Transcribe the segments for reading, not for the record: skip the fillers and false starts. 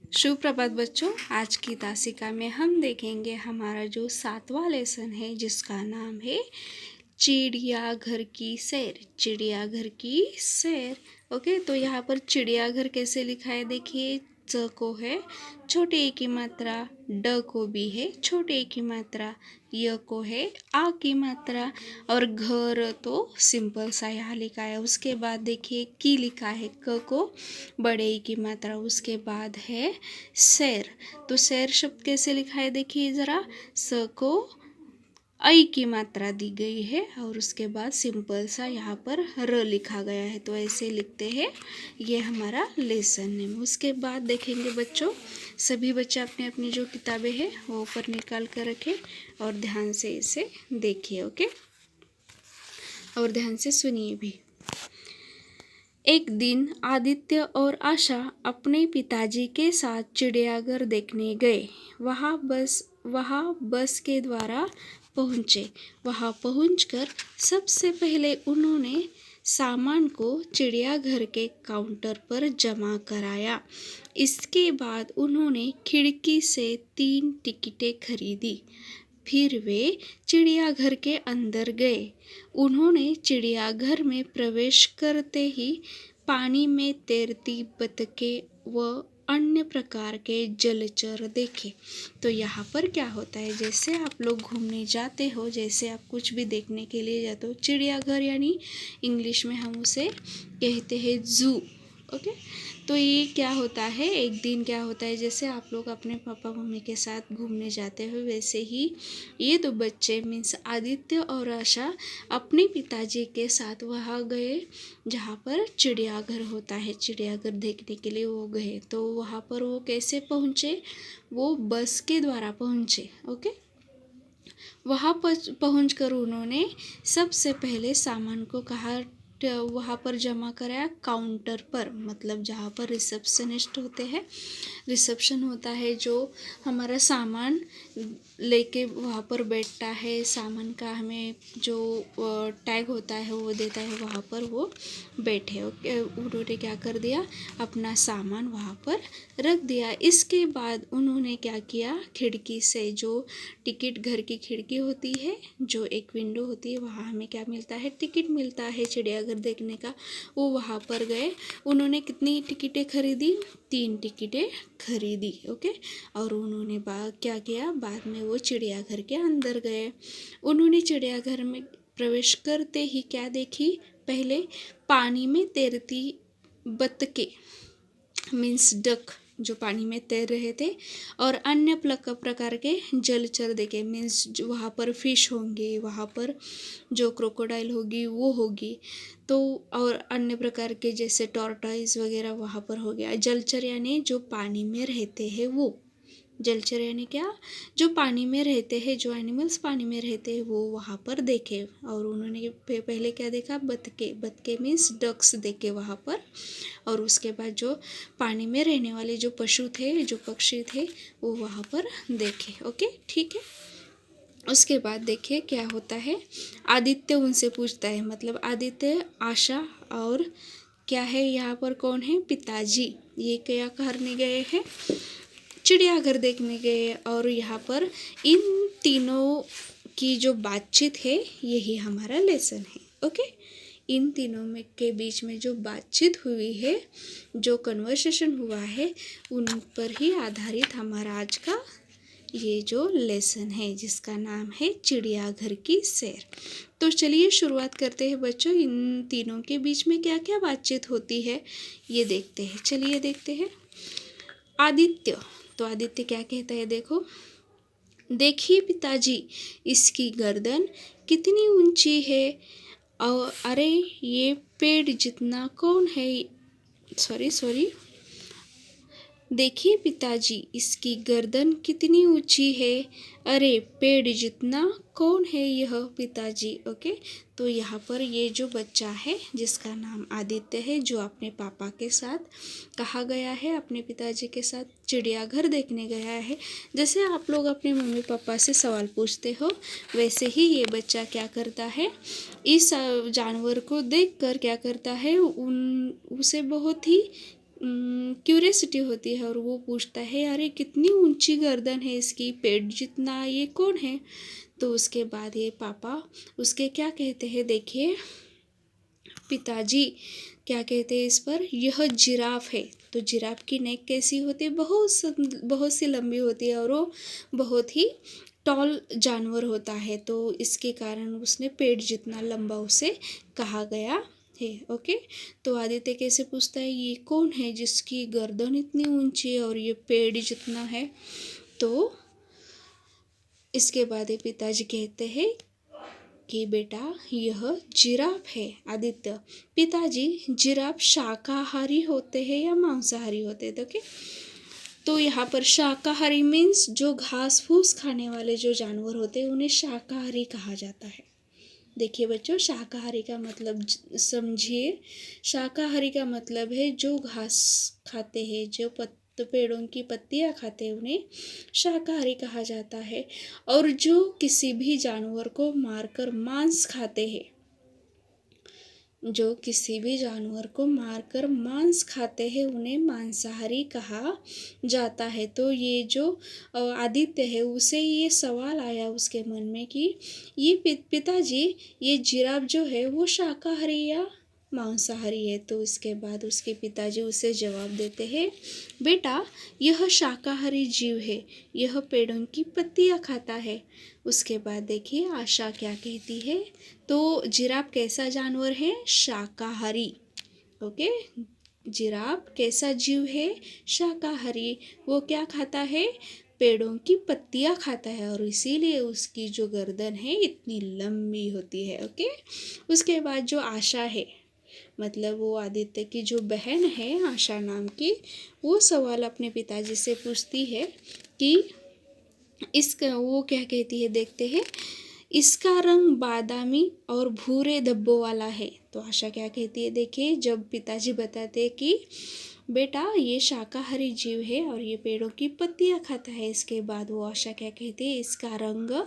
सुप्रभात बच्चों। आज की तासिका में हम देखेंगे हमारा जो 7वां लेसन है जिसका नाम है चिड़ियाघर की सैर। चिड़ियाघर की सैर। ओके, तो यहाँ पर चिड़ियाघर कैसे लिखा है देखिए। च को है छोटे ए की मात्रा, ड को भी है छोटे ए की मात्रा, य को है आ की मात्रा और घर तो सिंपल सा यहाँ लिखा है। उसके बाद देखिए की लिखा है, क को बड़े ई की मात्रा, उसके बाद है सैर। तो सैर शब्द कैसे लिखा है देखिए ज़रा। स को ऐ की मात्रा दी गई है और उसके बाद सिंपल सा यहाँ पर र लिखा गया है। तो ऐसे लिखते हैं। ये हमारा लेसन नेम। उसके बाद देखेंगे बच्चों, सभी बच्चे अपनी अपनी जो किताबें हैं वो ऊपर निकाल कर रखें और ध्यान से इसे देखिए। ओके, और ध्यान से सुनिए भी। एक दिन आदित्य और आशा अपने पिताजी के साथ चिड़ियाघर देखने गए। वहाँ बस के द्वारा पहुँचे। वहाँ पहुँचकर सबसे पहले उन्होंने सामान को चिड़ियाघर के काउंटर पर जमा कराया। इसके बाद उन्होंने खिड़की से 3 टिकटें खरीदी। फिर वे चिड़ियाघर के अंदर गए। उन्होंने चिड़ियाघर में प्रवेश करते ही पानी में तैरती बतखें व अन्य प्रकार के जलचर देखे। तो यहाँ पर क्या होता है, जैसे आप लोग घूमने जाते हो, जैसे आप कुछ भी देखने के लिए जाते हो, चिड़ियाघर यानी इंग्लिश में हम उसे कहते हैं जू। ओके, तो ये क्या होता है, एक दिन क्या होता है, जैसे आप लोग अपने पापा मम्मी के साथ घूमने जाते हो वैसे ही ये दो बच्चे मीन्स आदित्य और आशा अपने पिताजी के साथ वहाँ गए जहाँ पर चिड़ियाघर होता है। चिड़ियाघर देखने के लिए वो गए। तो वहाँ पर वो कैसे पहुँचे, वो बस के द्वारा पहुँचे। ओके, वहाँ पर पहुँच कर उन्होंने सबसे पहले सामान को कहा वहाँ पर जमा कराया काउंटर पर, मतलब जहाँ पर रिसेप्शनिस्ट होते हैं, रिसेप्शन होता है जो हमारा सामान लेके वहाँ पर बैठता है। सामान का हमें जो टैग होता है वो देता है, वहाँ पर वो बैठे। ओके, उन्होंने क्या कर दिया, अपना सामान वहाँ पर रख दिया। इसके बाद उन्होंने क्या किया, खिड़की से जो टिकट, घर की खिड़की होती है, जो एक विंडो होती है, वहाँ हमें क्या मिलता है, टिकट मिलता है चिड़ियाघर देखने का। वो वहाँ पर गए। उन्होंने कितनी टिकटें खरीदी, 3 टिकटें खरीदी। ओके, और उन्होंने क्या किया, बाद में वो चिड़ियाघर के अंदर गए। उन्होंने चिड़ियाघर में प्रवेश करते ही क्या देखी, पहले पानी में तैरती बतखें मीन्स डक जो पानी में तैर रहे थे, और अन्य प्रकार के जलचर देखे मीन्स वहाँ पर फिश होंगे, वहाँ पर जो क्रोकोडाइल होगी वो होगी, तो और अन्य प्रकार के जैसे टॉर्टॉइस वगैरह वहाँ पर हो गया। जलचर यानी जो पानी में रहते हैं वो, जलचर यानी क्या, जो पानी में रहते हैं, जो एनिमल्स पानी में रहते हैं वो वहाँ पर देखे। और उन्होंने पहले क्या देखा, बतखें। बतखें मीन्स डक्स देखे वहाँ पर। और उसके बाद जो पानी में रहने वाले जो पशु थे, जो पक्षी थे, वो वहाँ पर देखे। ओके, ठीक है। उसके बाद देखिए क्या होता है, आदित्य उनसे पूछता है, मतलब आदित्य, आशा और क्या है यहाँ पर कौन है, पिताजी, ये क्या करने गए हैं, चिड़ियाघर देखने गए। और यहाँ पर इन तीनों की जो बातचीत है यही हमारा लेसन है। ओके, इन तीनों में के बीच में जो बातचीत हुई है, जो कन्वर्सेशन हुआ है, उन पर ही आधारित हमारा आज का ये जो लेसन है जिसका नाम है चिड़ियाघर की सैर। तो चलिए शुरुआत करते हैं बच्चों। इन तीनों के बीच में क्या क्या बातचीत होती है ये देखते हैं। चलिए देखते हैं। आदित्य, तो आदित्य क्या कहता है, देखो, देखिए पिताजी, इसकी गर्दन कितनी ऊंची है। और अरे ये पेड़ जितना कौन है, सॉरी, देखिए पिताजी, इसकी गर्दन कितनी ऊंची है। अरे पेड़ जितना कौन है यह पिताजी। ओके, तो यहाँ पर ये जो बच्चा है जिसका नाम आदित्य है, जो अपने पापा के साथ कहा गया है, अपने पिताजी के साथ चिड़ियाघर देखने गया है। जैसे आप लोग अपने मम्मी पापा से सवाल पूछते हो, वैसे ही ये बच्चा क्या करता है, इस जानवर को देखकर क्या करता है, उसे बहुत ही क्यूरियसिटी होती है और वो पूछता है अरे कितनी ऊंची गर्दन है इसकी, पेट जितना, ये कौन है। तो उसके बाद ये पापा उसके क्या कहते हैं, देखिए पिताजी क्या कहते हैं इस पर, यह जिराफ है। तो जिराफ की नेक कैसी होती है, बहुत सी लंबी होती है और वो बहुत ही टॉल जानवर होता है, तो इसके कारण उसने पेट जितना लंबा उसे कहा गया है। ओके, तो आदित्य कैसे पूछता है ये कौन है जिसकी गर्दन इतनी ऊंची है और ये पेड़ जितना है। तो इसके बाद ये पिताजी कहते हैं कि बेटा यह जिराफ है। आदित्य, पिताजी जिराफ शाकाहारी होते हैं या मांसाहारी होते हैं, तो क्या, तो यहाँ पर शाकाहारी मीन्स जो घास फूस खाने वाले जो जानवर होते हैं उन्हें शाकाहारी कहा जाता है। देखिए बच्चों, शाकाहारी का मतलब समझिए, शाकाहारी का मतलब है जो घास खाते हैं, जो पेड़ों की पत्तियां खाते हैं उन्हें शाकाहारी कहा जाता है। और जो किसी भी जानवर को मारकर मांस खाते हैं, जो किसी भी जानवर को मारकर मांस खाते हैं उन्हें मांसाहारी कहा जाता है। तो ये जो आदित्य है उसे ये सवाल आया उसके मन में कि ये पिताजी ये जिराफ जो है वो शाकाहारी या मांसाहारी है। तो इसके बाद उसके पिताजी उसे जवाब देते हैं, बेटा यह शाकाहारी जीव है, यह पेड़ों की पत्तियां खाता है। उसके बाद देखिए आशा क्या कहती है, तो जिराफ कैसा जानवर है, शाकाहारी। ओके, जिराफ कैसा जीव है, शाकाहारी। वो क्या खाता है, पेड़ों की पत्तियां खाता है और इसीलिए उसकी जो गर्दन है इतनी लंबी होती है। ओके, उसके बाद जो आशा है, मतलब वो आदित्य की जो बहन है आशा नाम की, वो सवाल अपने पिताजी से पूछती है कि इसका, वो क्या कहती है देखते हैं, इसका रंग बादामी और भूरे धब्बों वाला है। तो आशा क्या कहती है, देखिए जब पिताजी बताते हैं कि बेटा ये शाकाहारी जीव है और ये पेड़ों की पत्तियां खाता है, इसके बाद वो आशा क्या कहती है, इसका रंग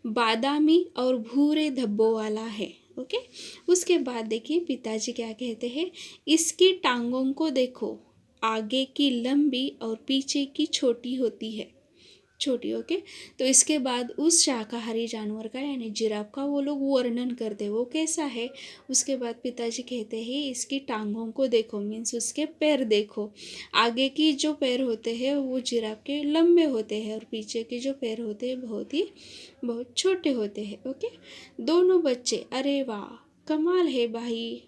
बादामी और भूरे धब्बों वाला है। ओके, उसके बाद देखिए पिताजी क्या कहते हैं, इसकी टांगों को देखो, आगे की लंबी और पीछे की छोटी होती है, छोटी। ओके, तो इसके बाद उस शाकाहारी जानवर का यानी जिराफ का वो लोग वर्णन करते वो कैसा है। उसके बाद पिताजी कहते हैं इसकी टांगों को देखो, मीन्स उसके पैर देखो, आगे की जो पैर होते हैं वो जिराफ के लंबे होते हैं और पीछे के जो पैर होते हैं बहुत छोटे होते हैं। ओके, दोनों बच्चे अरे वाह कमाल है भाई,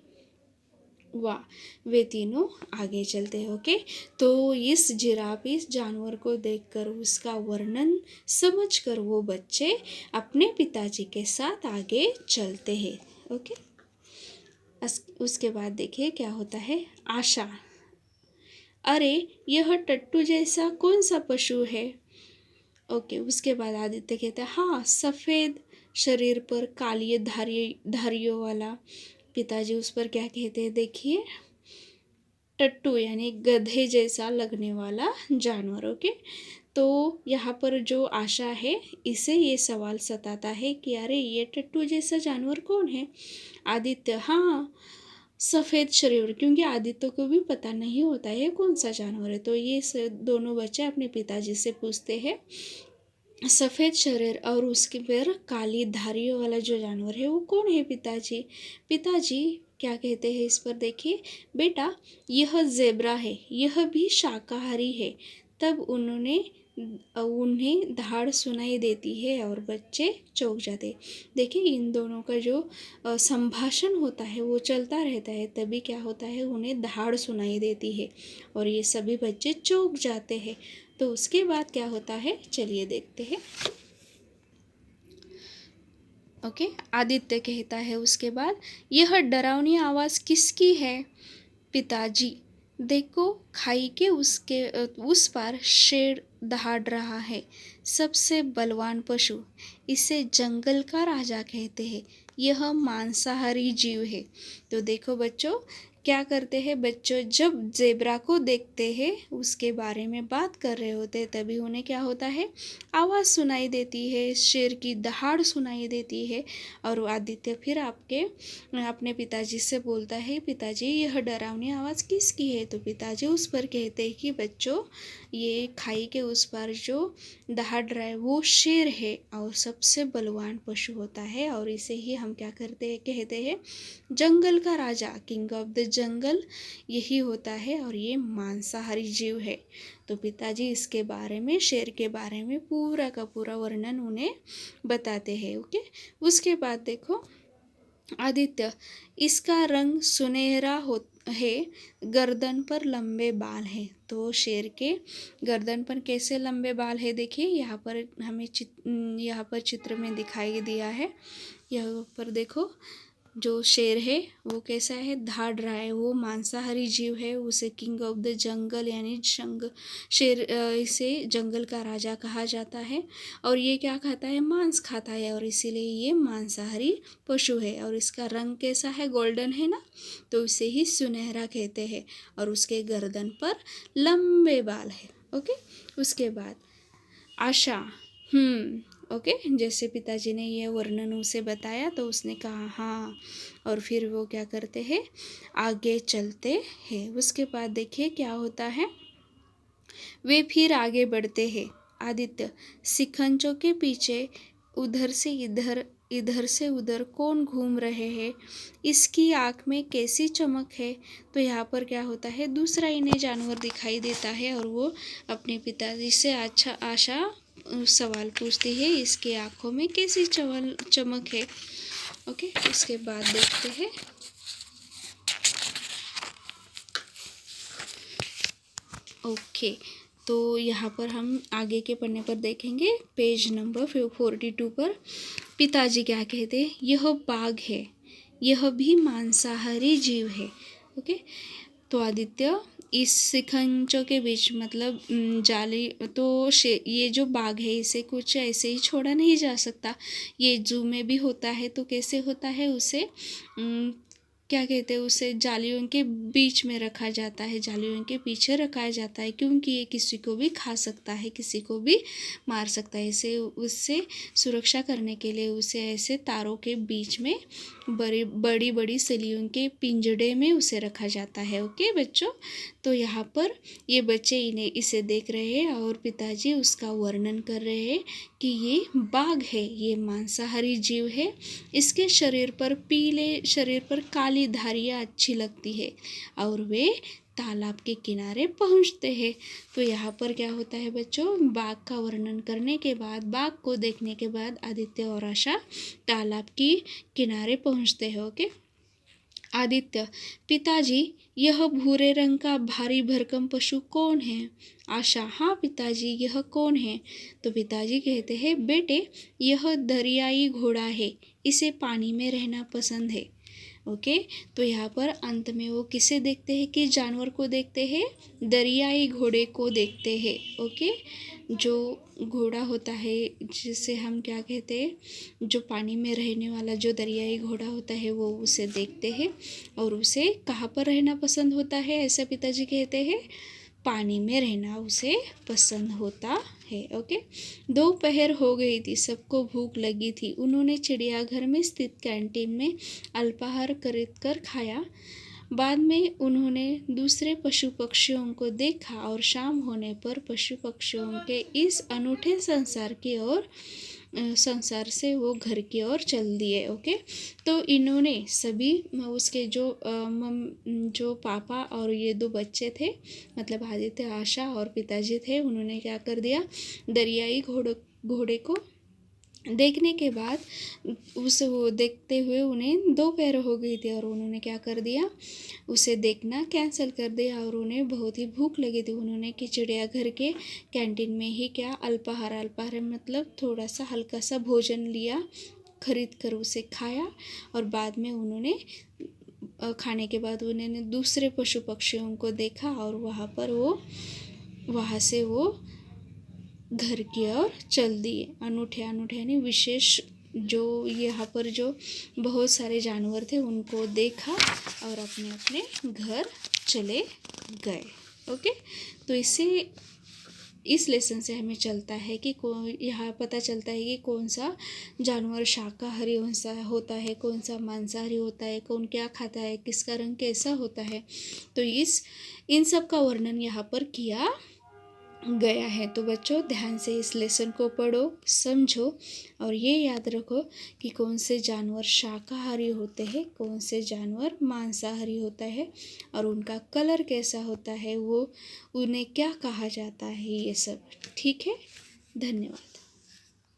वाह, वे तीनों आगे चलते हैं। ओके, तो इस जिराफ, इस जानवर को देखकर उसका वर्णन समझकर वो बच्चे अपने पिताजी के साथ आगे चलते हैं। ओके, उसके बाद देखिए क्या होता है, आशा, अरे यह टट्टू जैसा कौन सा पशु है। ओके, उसके बाद आदित्य कहता है हाँ सफ़ेद शरीर पर काली धारियों वाला। पिताजी उस पर क्या कहते हैं देखिए, टट्टू यानी गधे जैसा लगने वाला जानवर। ओके, तो यहाँ पर जो आशा है इसे ये सवाल सताता है कि अरे ये टट्टू जैसा जानवर कौन है। आदित्य, हाँ सफ़ेद शरीर, क्योंकि आदित्य को भी पता नहीं होता है कौन सा जानवर है। तो ये दोनों बच्चे अपने पिताजी से पूछते हैं, सफ़ेद शरीर और उसके पैर काली धारियों वाला जो जानवर है वो कौन है पिताजी। पिताजी क्या कहते हैं इस पर देखिए, बेटा यह ज़ेब्रा है, यह भी शाकाहारी है। तब उन्हें धाड़ सुनाई देती है और बच्चे चौंक जाते। देखिए इन दोनों का जो संभाषण होता है वो चलता रहता है, तभी क्या होता है उन्हें धाड़ सुनाई देती है और ये सभी बच्चे चौंक जाते हैं। तो उसके बाद क्या होता है चलिए देखते हैं। ओके, आदित्य कहता है उसके बाद, यह डरावनी आवाज़ किसकी है। पिताजी, देखो खाई के उस पार शेर दहाड़ रहा है, सबसे बलवान पशु, इसे जंगल का राजा कहते हैं, यह मांसाहारी जीव है। तो देखो बच्चों क्या करते हैं बच्चों, जब ज़ेब्रा को देखते हैं उसके बारे में बात कर रहे होते हैं, तभी उन्हें क्या होता है, आवाज़ सुनाई देती है, शेर की दहाड़ सुनाई देती है। और आदित्य फिर अपने पिताजी से बोलता है, पिताजी यह डरावनी आवाज़ किसकी है? तो पिताजी उस पर कहते हैं कि बच्चों, ये खाई के उस पार जो दहाड़ रहा है वो शेर है और सबसे बलवान पशु होता है, और इसे ही हम क्या करते हैं, कहते हैं जंगल का राजा, किंग ऑफ द जंगल यही होता है, और ये मांसाहारी जीव है। तो पिताजी इसके बारे में, शेर के बारे में पूरा का पूरा वर्णन उन्हें बताते हैं। ओके, उसके बाद देखो आदित्य, इसका रंग सुनहरा हो है, गर्दन पर लंबे बाल हैं। तो शेर के गर्दन पर कैसे लंबे बाल है, देखिए यहाँ पर हमें यहाँ पर चित्र में दिखाई दिया है। यहाँ पर देखो, जो शेर है वो कैसा है, दहाड़ रहा है, वो मांसाहारी जीव है, उसे किंग ऑफ द जंगल यानी शेर, इसे जंगल का राजा कहा जाता है। और ये क्या खाता है, मांस खाता है, और इसीलिए ये मांसाहारी पशु है। और इसका रंग कैसा है, गोल्डन है ना, तो इसे ही सुनहरा कहते हैं। और उसके गर्दन पर लंबे बाल है। ओके, उसके बाद आशा, ओके, जैसे पिताजी ने ये वर्णन उसे बताया तो उसने कहा हाँ, और फिर वो क्या करते हैं, आगे चलते हैं। उसके बाद देखिए क्या होता है, वे फिर आगे बढ़ते हैं। आदित्य, शिखंचों के पीछे उधर से इधर, इधर से उधर कौन घूम रहे हैं, इसकी आँख में कैसी चमक है। तो यहाँ पर क्या होता है, दूसरा इन्हें जानवर दिखाई देता है, और वो अपने पिताजी से आशा सवाल पूछती है, इसके आँखों में कैसी चमक है। ओके, उसके बाद देखते हैं, ओके, तो यहाँ पर हम आगे के पन्ने पर देखेंगे, पेज नंबर 42 पर पिताजी क्या कहते हैं, यह बाघ है, यह भी मांसाहारी जीव है। ओके, तो आदित्य, इस शिखंचों के बीच मतलब जाली, तो ये जो बाघ है इसे कुछ ऐसे ही छोड़ा नहीं जा सकता, ये जू में भी होता है, तो कैसे होता है, उसे क्या कहते हैं, उसे जालियों के बीच में रखा जाता है, जालियों के पीछे रखा जाता है, क्योंकि ये किसी को भी खा सकता है, किसी को भी मार सकता है। इसे उससे सुरक्षा करने के लिए उसे ऐसे तारों के बीच में बड़ी बड़ी सलियों के पिंजड़े में उसे रखा जाता है। ओके बच्चों, तो यहाँ पर ये बच्चे इसे देख रहे हैं और पिताजी उसका वर्णन कर रहे हैं कि ये बाघ है, ये मांसाहारी जीव है, इसके शरीर पर काली धारियाँ अच्छी लगती है, और वे तालाब के किनारे पहुंचते हैं। तो यहाँ पर क्या होता है बच्चों, बाघ का वर्णन करने के बाद, बाघ को देखने के बाद आदित्य और आशा तालाब की किनारे पहुंचते हैं। ओके, आदित्य, पिताजी, यह भूरे रंग का भारी भरकम पशु कौन है? आशा, हाँ पिताजी, यह कौन है? तो पिताजी कहते हैं, बेटे, यह दरियाई घोड़ा है, इसे पानी में रहना पसंद है। ओके, तो यहाँ पर अंत में वो किसे देखते हैं, कि जानवर को देखते हैं, दरियाई घोड़े को देखते हैं। ओके, जो घोड़ा होता है जिसे हम क्या कहते हैं, जो पानी में रहने वाला जो दरियाई घोड़ा होता है, वो उसे देखते हैं, और उसे कहाँ पर रहना पसंद होता है, ऐसा पिताजी कहते हैं, पानी में रहना उसे पसंद होता है। ओके, दोपहर हो गई थी, सबको भूख लगी थी, उन्होंने चिड़ियाघर में स्थित कैंटीन में अल्पाहार खरीद कर खाया। बाद में उन्होंने दूसरे पशु पक्षियों को देखा, और शाम होने पर पशु पक्षियों के इस अनूठे संसार से वो घर की ओर चल दिए। ओके, तो इन्होंने सभी उसके जो पापा और ये दो बच्चे थे, मतलब आदित्य, आशा और पिताजी थे, उन्होंने क्या कर दिया, दरियाई घोड़े को देखने के बाद वो देखते हुए उन्हें दोपहर हो गई थी, और उन्होंने क्या कर दिया, उसे देखना कैंसिल कर दिया, और उन्हें बहुत ही भूख लगी थी। उन्होंने कि चिड़ियाघर के कैंटीन में ही क्या अल्पाहार मतलब थोड़ा सा हल्का सा भोजन लिया, खरीद कर उसे खाया, और बाद में उन्होंने खाने के बाद उन्होंने दूसरे पशु पक्षियों को देखा, और वहाँ से वो घर की ओर चल दिए। अनूठे अनूठे यानी विशेष जो यहाँ पर जो बहुत सारे जानवर थे उनको देखा और अपने अपने घर चले गए। ओके, तो इस लेसन से हमें चलता है कि यहाँ पता चलता है कि कौन सा जानवर शाकाहारी होता है, कौन सा मांसाहारी होता है, कौन क्या खाता है, किसका रंग कैसा होता है। तो इन सब का वर्णन यहाँ पर किया गया है। तो बच्चों ध्यान से इस लेसन को पढ़ो, समझो और ये याद रखो कि कौन से जानवर शाकाहारी होते हैं, कौन से जानवर मांसाहारी होता है और उनका कलर कैसा होता है, वो उन्हें क्या कहा जाता है, ये सब। ठीक है, धन्यवाद।